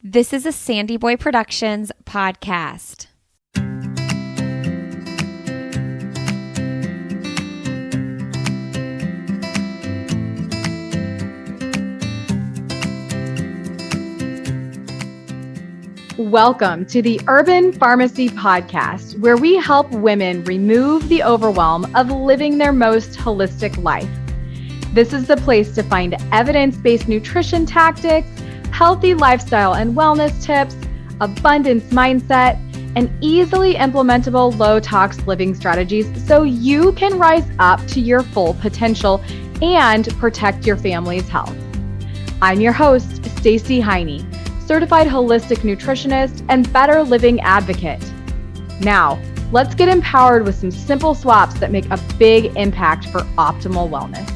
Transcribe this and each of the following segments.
This is a SandyBoy Productions podcast. Welcome to the Urban Pharmacy Podcast, where we help women remove the overwhelm of living their most holistic life. This is the place to find evidence-based nutrition tactics, healthy lifestyle and wellness tips, abundance mindset, and easily implementable low-tox living strategies so you can rise up to your full potential and protect your family's health. I'm your host, Stacey Heine, certified holistic nutritionist and better living advocate. Now, let's get empowered with some simple swaps that make a big impact for optimal wellness.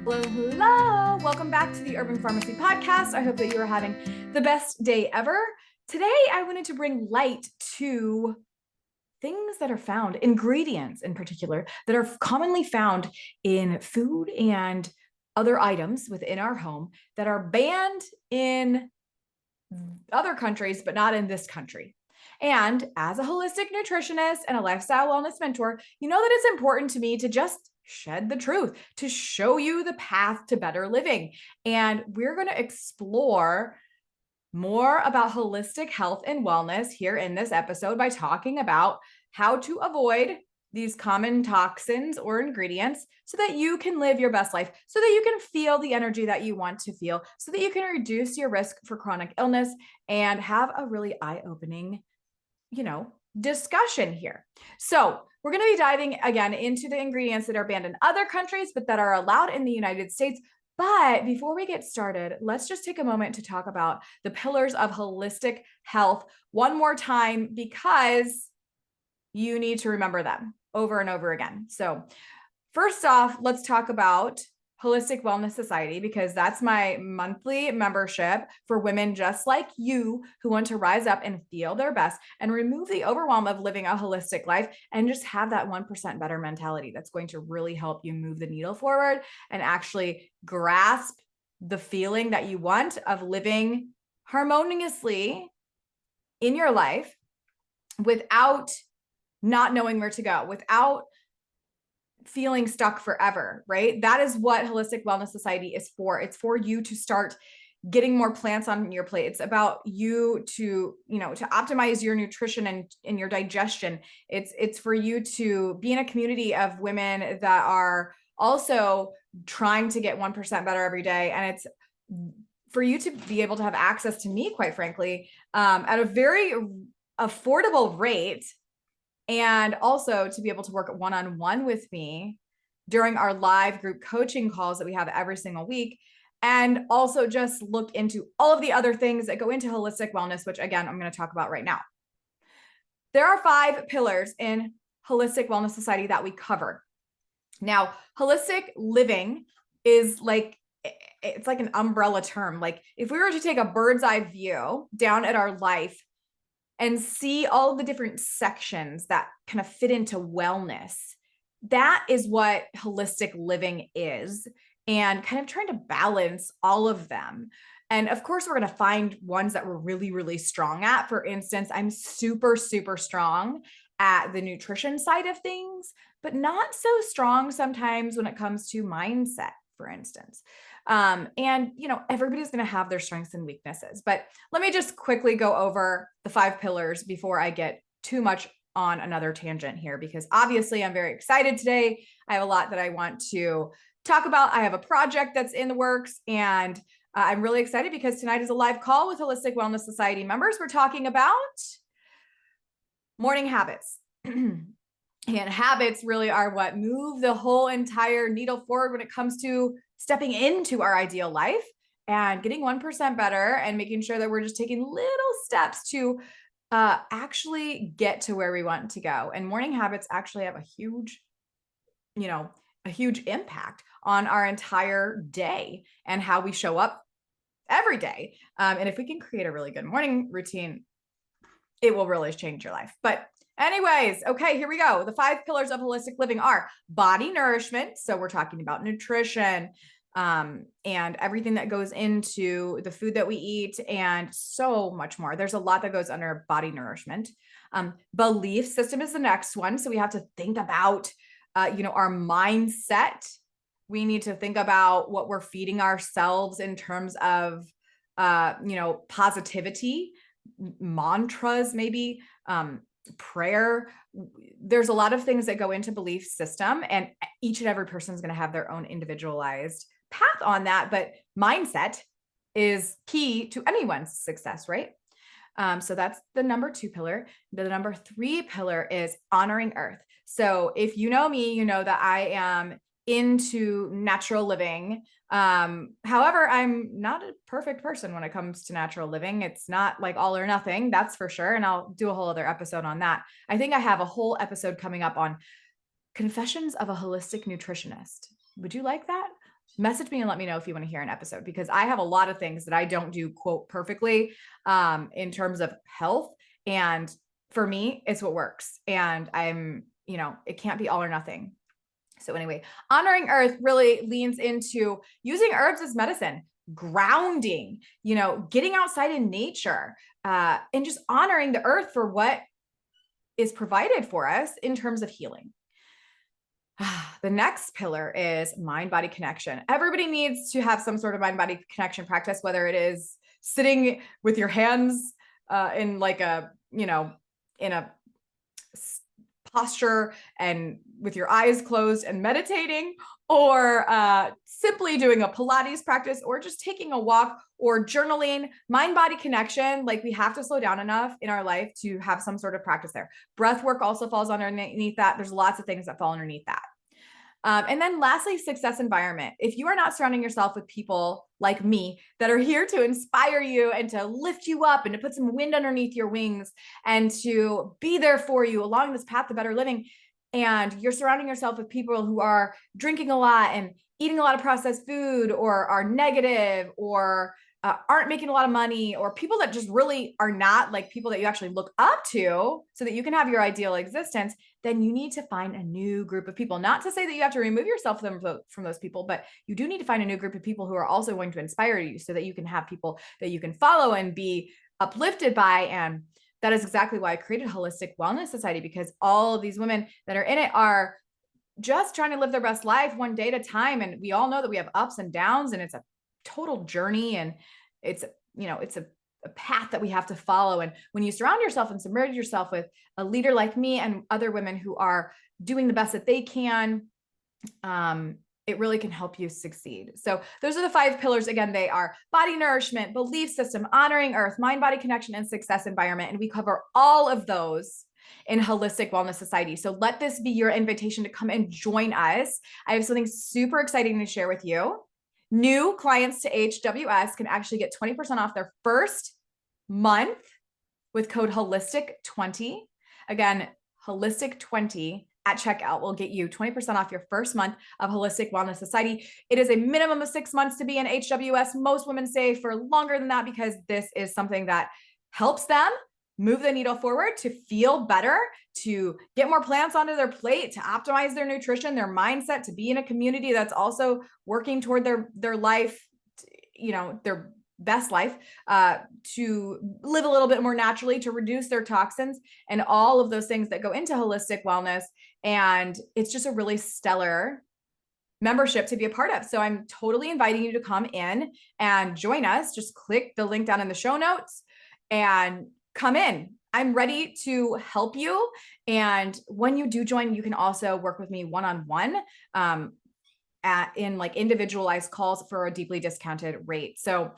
Hello. Welcome back to the Urban Pharmacy Podcast. I hope that you are having the best day ever. Today, I wanted to bring light to things that are found, ingredients in particular, that are commonly found in food and other items within our home that are banned in other countries, but not in this country. And as a holistic nutritionist and a lifestyle wellness mentor, you know that it's important to me to just shed the truth, to show you the path to better living. And we're going to explore more about holistic health and wellness here in this episode by talking about how to avoid these common toxins or ingredients so that you can live your best life, so that you can feel the energy that you want to feel, so that you can reduce your risk for chronic illness and have a really eye-opening, discussion here. So we're going to be diving again into the ingredients that are banned in other countries, but that are allowed in the United States. But before we get started, let's just take a moment to talk about the pillars of holistic health one more time, because you need to remember them over and over again. So first off, let's talk about Holistic Wellness Society, because that's my monthly membership for women just like you who want to rise up and feel their best and remove the overwhelm of living a holistic life and just have that 1% better mentality that's going to really help you move the needle forward and actually grasp the feeling that you want of living harmoniously in your life without not knowing where to go, without feeling stuck forever, right? That is what Holistic Wellness Society is for. It's for you to start getting more plants on your plate. It's about you to optimize your nutrition and your digestion. It's for you to be in a community of women that are also trying to get 1% better every day. And it's for you to be able to have access to me, quite frankly, at a very affordable rate. And also to be able to work one-on-one with me during our live group coaching calls that we have every single week. And also just look into all of the other things that go into holistic wellness, which again, I'm going to talk about right now. There are 5 pillars in Holistic Wellness Society that we cover. Now, holistic living is it's like an umbrella term. Like if we were to take a bird's eye view down at our life and see all the different sections that kind of fit into wellness, that is what holistic living is, and kind of trying to balance all of them. And of course, we're going to find ones that we're really, really strong at. For instance, I'm super, super strong at the nutrition side of things, but not so strong sometimes when it comes to mindset, for instance. And, everybody's going to have their strengths and weaknesses. But let me just quickly go over the 5 pillars before I get too much on another tangent here, because obviously I'm very excited today. I have a lot that I want to talk about. I have a project that's in the works, and I'm really excited because tonight is a live call with Holistic Wellness Society members. We're talking about morning habits. And habits really are what move the whole entire needle forward when it comes to stepping into our ideal life and getting 1% better and making sure that we're just taking little steps to actually get to where we want to go. And morning habits actually have a huge impact on our entire day and how we show up every day. And if we can create a really good morning routine, it will really change your life. But anyways, okay, here we go. The 5 pillars of holistic living are body nourishment. So we're talking about nutrition, and everything that goes into the food that we eat and so much more. There's a lot that goes under body nourishment. Belief system is the next one. So we have to think about, our mindset. We need to think about what we're feeding ourselves in terms of, positivity, mantras, maybe, prayer. There's a lot of things that go into belief system, and each and every person is going to have their own individualized path on that. But mindset is key to anyone's success, right? So that's the number 2 pillar. The number 3 pillar is honoring earth. So if you know me, you know that I am into natural living. However, I'm not a perfect person when it comes to natural living. It's not like all or nothing, that's for sure. And I'll do a whole other episode on that. I think I have a whole episode coming up on Confessions of a Holistic Nutritionist. Would you like that? Message me and let me know if you want to hear an episode, because I have a lot of things that I don't do, quote, perfectly, in terms of health. And for me, it's what works. And I'm, it can't be all or nothing. So anyway, honoring earth really leans into using herbs as medicine, grounding, getting outside in nature, and just honoring the earth for what is provided for us in terms of healing. The next pillar is mind-body connection. Everybody needs to have some sort of mind-body connection practice, whether it is sitting with your hands in like a, in a posture and with your eyes closed and meditating, or simply doing a Pilates practice, or just taking a walk or journaling. Mind-body connection, like we have to slow down enough in our life to have some sort of practice there. Breath work also falls underneath that. There's lots of things that fall underneath that. And then lastly, success environment. If you are not surrounding yourself with people like me that are here to inspire you and to lift you up and to put some wind underneath your wings and to be there for you along this path to better living, and you're surrounding yourself with people who are drinking a lot and eating a lot of processed food, or are negative, or aren't making a lot of money, or people that just really are not like people that you actually look up to so that you can have your ideal existence, then you need to find a new group of people. Not to say that you have to remove yourself from those people, but you do need to find a new group of people who are also going to inspire you so that you can have people that you can follow and be uplifted by. And that is exactly why I created Holistic Wellness Society, because all of these women that are in it are just trying to live their best life one day at a time. And we all know that we have ups and downs, and it's a total journey, and it's a path that we have to follow. And when you surround yourself and submerge yourself with a leader like me and other women who are doing the best that they can, it really can help you succeed. So those are the 5 pillars. Again, they are body nourishment, belief system, honoring earth, mind-body connection, and success environment. And we cover all of those in Holistic Wellness Society. So let this be your invitation to come and join us. I have something super exciting to share with you. New clients to HWS can actually get 20% off their first month with code HOLISTIC20. Again, HOLISTIC20 at checkout will get you 20% off your first month of Holistic Wellness Society. It is a minimum of 6 months to be in HWS. Most women stay for longer than that because this is something that helps them move the needle forward, to feel better, to get more plants onto their plate, to optimize their nutrition, their mindset, to be in a community that's also working toward their life, their best life, to live a little bit more naturally, to reduce their toxins, and all of those things that go into holistic wellness. And it's just a really stellar membership to be a part of. So I'm totally inviting you to come in and join us. Just click the link down in the show notes and come in. I'm ready to help you. And when you do join, you can also work with me one-on-one in like individualized calls for a deeply discounted rate. So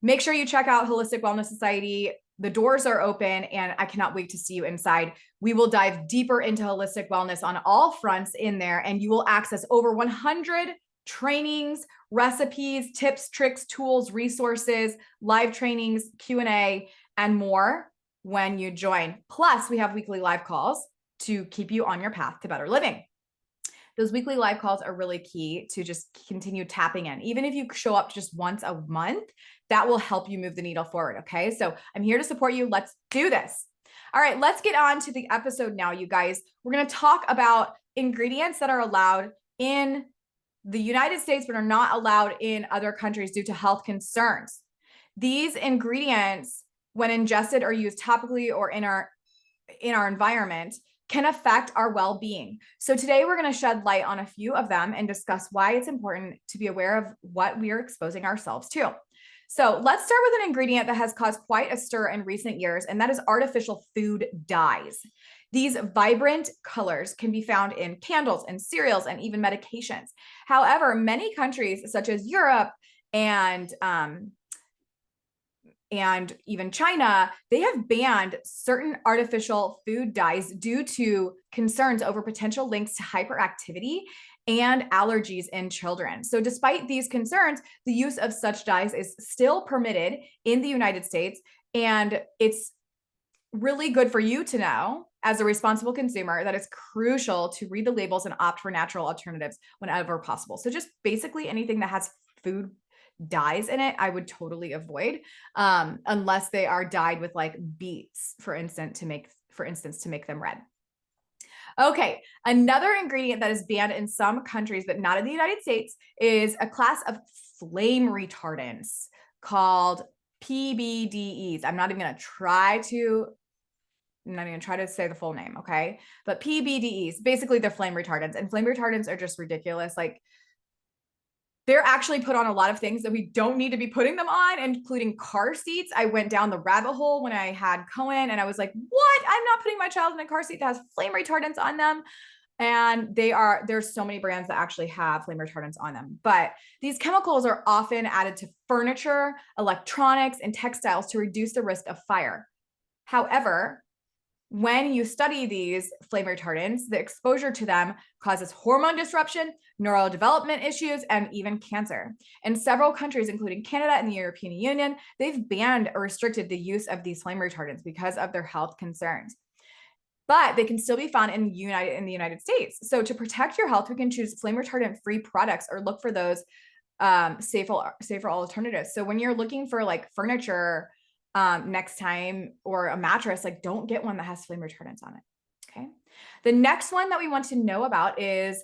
make sure you check out Holistic Wellness Society. The doors are open and I cannot wait to see you inside. We will dive deeper into holistic wellness on all fronts in there, and you will access over 100 trainings, recipes, tips, tricks, tools, resources, live trainings, Q&A, and more when you join. Plus, we have weekly live calls to keep you on your path to better living. Those weekly live calls are really key to just continue tapping in. Even if you show up just once a month, that will help you move the needle forward. Okay. So I'm here to support you. Let's do this. All right. Let's get on to the episode now, you guys. We're going to talk about ingredients that are allowed in the United States, but are not allowed in other countries due to health concerns. These ingredients, when ingested or used topically or in our environment, can affect our well-being. So today we're going to shed light on a few of them and discuss why it's important to be aware of what we are exposing ourselves to. So let's start with an ingredient that has caused quite a stir in recent years, and that is artificial food dyes. These vibrant colors can be found in candles and cereals and even medications. However, many countries such as Europe and even China, they have banned certain artificial food dyes due to concerns over potential links to hyperactivity and allergies in children. So despite these concerns, the use of such dyes is still permitted in the United States. And it's really good for you to know as a responsible consumer that it's crucial to read the labels and opt for natural alternatives whenever possible. So just basically anything that has food dyes in it, I would totally avoid, unless they are dyed with like beets, for instance, to make them red. Okay, another ingredient that is banned in some countries, but not in the United States, is a class of flame retardants called PBDEs. I'm not even going to try to say the full name, okay? But PBDEs, basically they're flame retardants, and flame retardants are just ridiculous. Like, they're actually put on a lot of things that we don't need to be putting them on, including car seats. I went down the rabbit hole when I had Cohen and I was like, what? I'm not putting my child in a car seat that has flame retardants on them. And there's so many brands that actually have flame retardants on them. But these chemicals are often added to furniture, electronics, and textiles to reduce the risk of fire. However, when you study these flame retardants, the exposure to them causes hormone disruption, neurodevelopment issues, and even cancer. In several countries, including Canada and the European Union, they've banned or restricted the use of these flame retardants because of their health concerns. But they can still be found in the United States. So to protect your health, we can choose flame retardant-free products or look for those safer alternatives. So when you're looking for like furniture, next time, or a mattress, like don't get one that has flame retardants on it. Okay. The next one that we want to know about is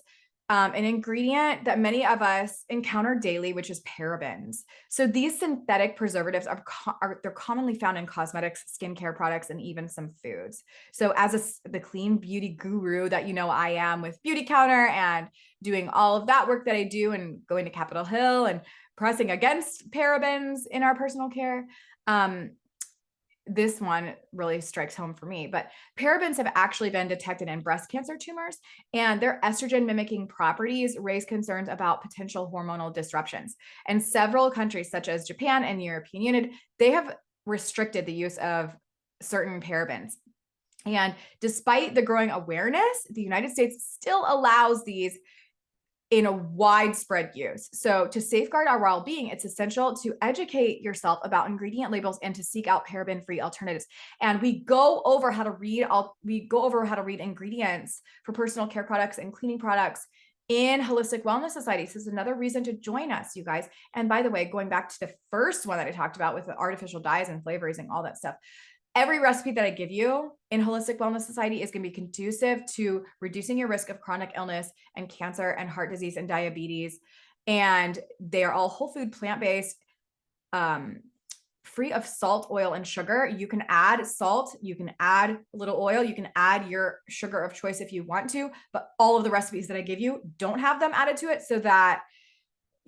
an ingredient that many of us encounter daily, which is parabens. So these synthetic preservatives they're commonly found in cosmetics, skincare products, and even some foods. So as the clean beauty guru that you know I am with Beauty Counter and doing all of that work that I do and going to Capitol Hill and pressing against parabens in our personal care, this one really strikes home for me. But parabens have actually been detected in breast cancer tumors, and their estrogen mimicking properties raise concerns about potential hormonal disruptions. And several countries such as Japan and the European Union, they have restricted the use of certain parabens. And despite the growing awareness, the United States still allows these in a widespread use. So to safeguard our well-being, it's essential to educate yourself about ingredient labels and to seek out paraben-free alternatives. And we go over how to read ingredients for personal care products and cleaning products in Holistic Wellness Society. So this is another reason to join us, you guys. And by the way, going back to the first one that I talked about with the artificial dyes and flavors and all that stuff, every recipe that I give you in Holistic Wellness Society is going to be conducive to reducing your risk of chronic illness and cancer and heart disease and diabetes. And they are all whole food, plant-based, free of salt, oil, and sugar. You can add salt, you can add a little oil, you can add your sugar of choice if you want to, but all of the recipes that I give you don't have them added to it, so that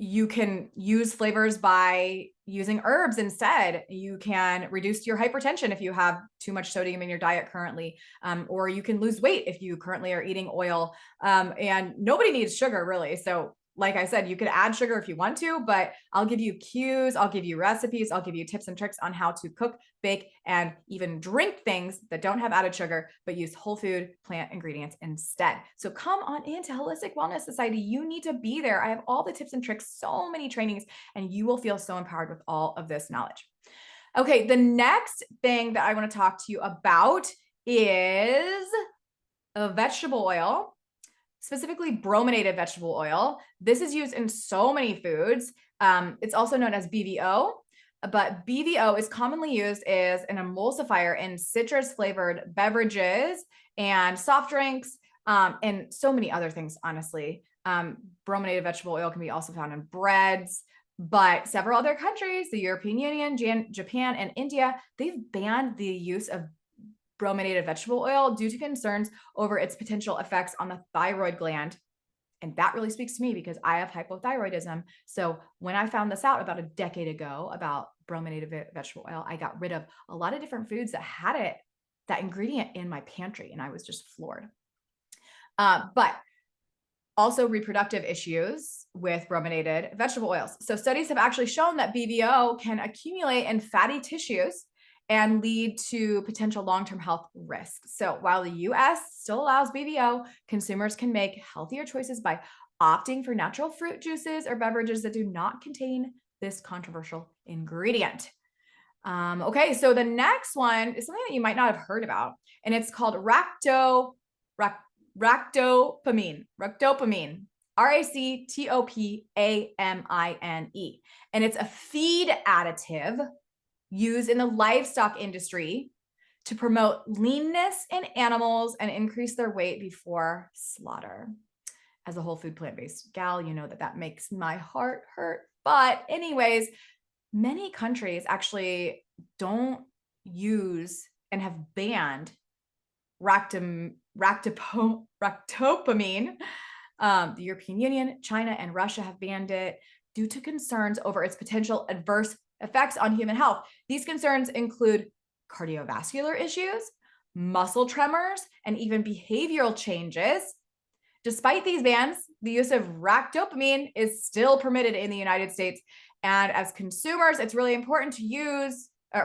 you can use flavors by using herbs instead. You can reduce your hypertension if you have too much sodium in your diet currently, or you can lose weight if you currently are eating oil. And nobody needs sugar really. So like I said, you could add sugar if you want to, but I'll give you cues, I'll give you recipes, I'll give you tips and tricks on how to cook, bake, and even drink things that don't have added sugar, but use whole food plant ingredients instead. So come on into Holistic Wellness Society. You need to be there. I have all the tips and tricks, so many trainings, and you will feel so empowered with all of this knowledge. Okay, the next thing that I want to talk to you about is a vegetable oil, specifically brominated vegetable oil. This is used in so many foods. It's also known as BVO, but BVO is commonly used as an emulsifier in citrus flavored beverages and soft drinks, and so many other things, honestly. Brominated vegetable oil can be also found in breads, but several other countries, the European Union, Japan, and India, they've banned the use of brominated vegetable oil due to concerns over its potential effects on the thyroid gland. And that really speaks to me because I have hypothyroidism. So when I found this out about a decade ago about brominated vegetable oil, I got rid of a lot of different foods that had that ingredient in my pantry, and I was just floored. But also reproductive issues with brominated vegetable oils. So studies have actually shown that BVO can accumulate in fatty tissues and lead to potential long-term health risks. So while the US still allows BVO, consumers can make healthier choices by opting for natural fruit juices or beverages that do not contain this controversial ingredient. Okay, so the next one is something that you might not have heard about, and it's called ractopamine. Ractopamine. RACTOPAMINE. And it's a feed additive used in the livestock industry to promote leanness in animals and increase their weight before slaughter. As a whole food plant-based gal, you know that makes my heart hurt. But anyways, many countries actually don't use and have banned ractopamine. The European Union, China, and Russia have banned it due to concerns over its potential adverse effects on human health. These concerns include cardiovascular issues, muscle tremors, and even behavioral changes. Despite these bans, the use of ractopamine is still permitted in the United States. And as consumers, it's really important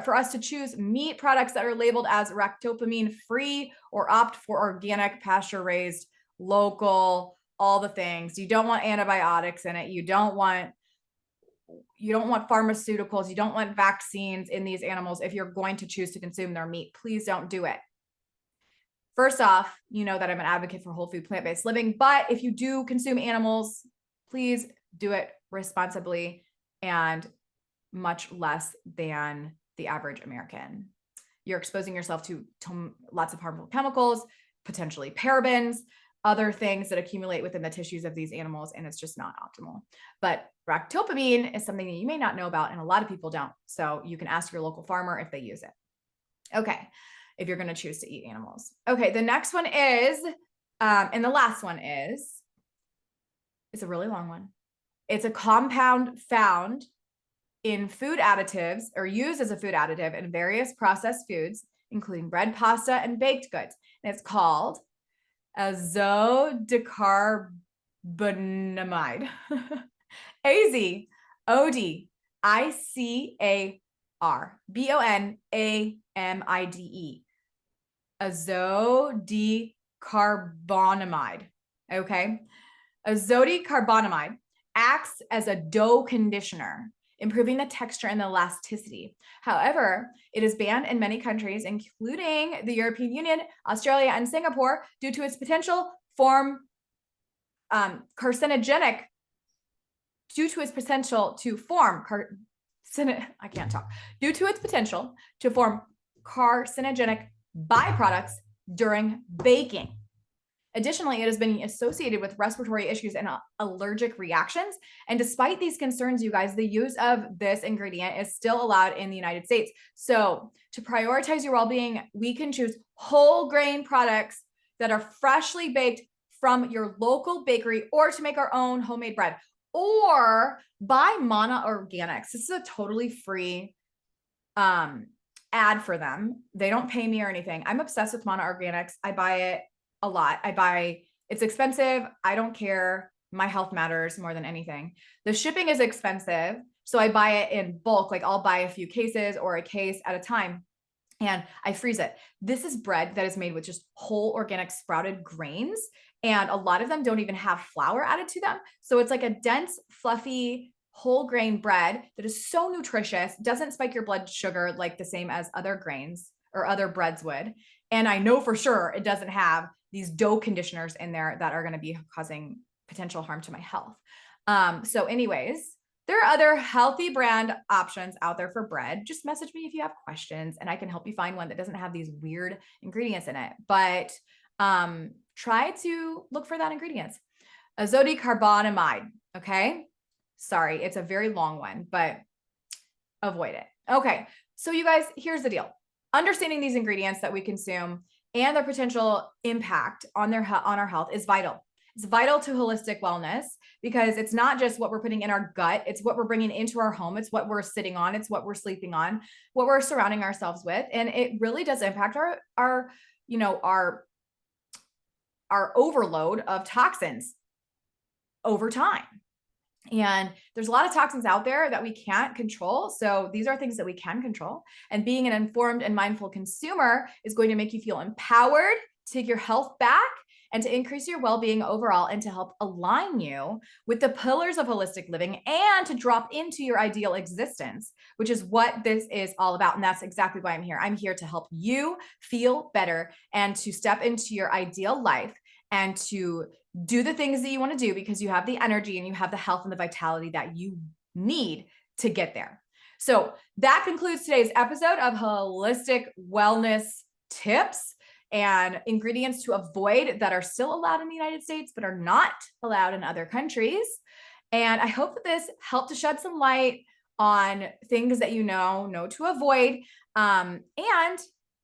for us to choose meat products that are labeled as ractopamine free or opt for organic, pasture-raised, local, all the things. You don't want antibiotics in it. You don't want pharmaceuticals. You don't want vaccines in these animals. If you're going to choose to consume their meat, please don't do it. First off, you know that I'm an advocate for whole food plant-based living, but if you do consume animals, please do it responsibly and much less than the average American. You're exposing yourself to lots of harmful chemicals, potentially parabens, other things that accumulate within the tissues of these animals, and it's just not optimal. But ractopamine is something that you may not know about, and a lot of people don't. So you can ask your local farmer if they use it. Okay, if you're going to choose to eat animals. Okay, the next one is, and the last one is, it's a really long one. It's a compound found in food additives or used as a food additive in various processed foods, including bread, pasta, and baked goods. And it's called azodicarbonamide. AZODICARBONAMIDE. Azodicarbonamide. Okay. Azodicarbonamide acts as a dough conditioner, improving the texture and the elasticity. However, it is banned in many countries, including the European Union, Australia, and Singapore, due to its potential carcinogenic, due to its potential to form carcinogenic byproducts during baking. Additionally, it has been associated with respiratory issues and allergic reactions. And despite these concerns, you guys, the use of this ingredient is still allowed in the United States. So to prioritize your well-being, we can choose whole grain products that are freshly baked from your local bakery, or to make our own homemade bread, or buy Mana Organics. This is a totally free ad for them. They don't pay me or anything. I'm obsessed with Mana Organics. I buy it a lot. It's expensive. I don't care. My health matters more than anything. The shipping is expensive. So I buy it in bulk. Like I'll buy a few cases or a case at a time and I freeze it. This is bread that is made with just whole organic sprouted grains. And a lot of them don't even have flour added to them. So it's like a dense, fluffy, whole grain bread that is so nutritious, doesn't spike your blood sugar like the same as other grains or other breads would. And I know for sure it doesn't have these dough conditioners in there that are going to be causing potential harm to my health. So anyways, there are other healthy brand options out there for bread. Just message me if you have questions and I can help you find one that doesn't have these weird ingredients in it. But try to look for that ingredients. Azodicarbonamide. Okay. Sorry. It's a very long one, but avoid it. Okay. So you guys, here's the deal. Understanding these ingredients that we consume and their potential impact on our health is vital. It's vital to holistic wellness because it's not just what we're putting in our gut. It's what we're bringing into our home. It's what we're sitting on. It's what we're sleeping on, what we're surrounding ourselves with. And it really does impact our overload of toxins over time. And there's a lot of toxins out there that we can't control. So these are things that we can control. And being an informed and mindful consumer is going to make you feel empowered to take your health back and to increase your well-being overall and to help align you with the pillars of holistic living and to drop into your ideal existence, which is what this is all about. And that's exactly why I'm here. I'm here to help you feel better and to step into your ideal life and to do the things that you want to do because you have the energy and you have the health and the vitality that you need to get there. So that concludes today's episode of Holistic Wellness Tips and ingredients to avoid that are still allowed in the United States, but are not allowed in other countries. And I hope that this helped to shed some light on things that you know to avoid. And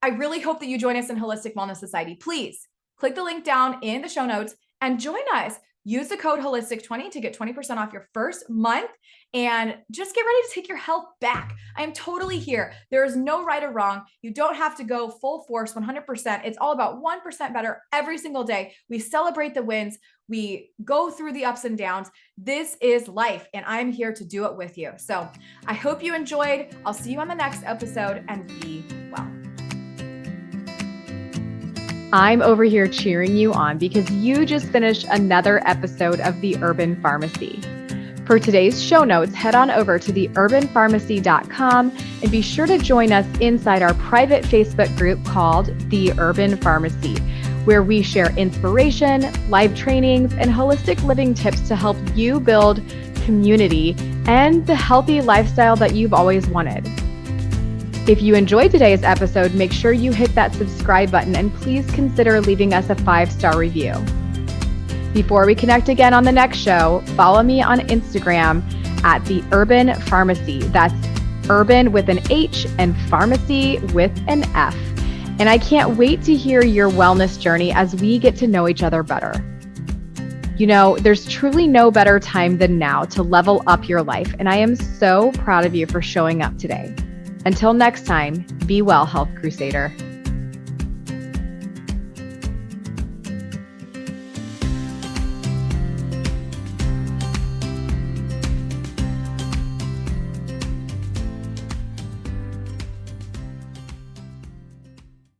I really hope that you join us in Holistic Wellness Society. Please click the link down in the show notes and join us. Use the code Holistic20 to get 20% off your first month and just get ready to take your health back. I am totally here. There is no right or wrong. You don't have to go full force 100%. It's all about 1% better every single day. We celebrate the wins. We go through the ups and downs. This is life and I'm here to do it with you. So I hope you enjoyed. I'll see you on the next episode and be well. I'm over here cheering you on because you just finished another episode of The Urban Pharmacy. For today's show notes, head on over to theurbanpharmacy.com and be sure to join us inside our private Facebook group called The Urban Pharmacy, where we share inspiration, live trainings, and holistic living tips to help you build community and the healthy lifestyle that you've always wanted. If you enjoyed today's episode, make sure you hit that subscribe button and please consider leaving us a 5-star review. Before we connect again on the next show, follow me on Instagram at The Urban Pharmacy. That's urban with an H and pharmacy with an F. And I can't wait to hear your wellness journey as we get to know each other better. You know, there's truly no better time than now to level up your life. And I am so proud of you for showing up today. Until next time, be well, Health Crusader.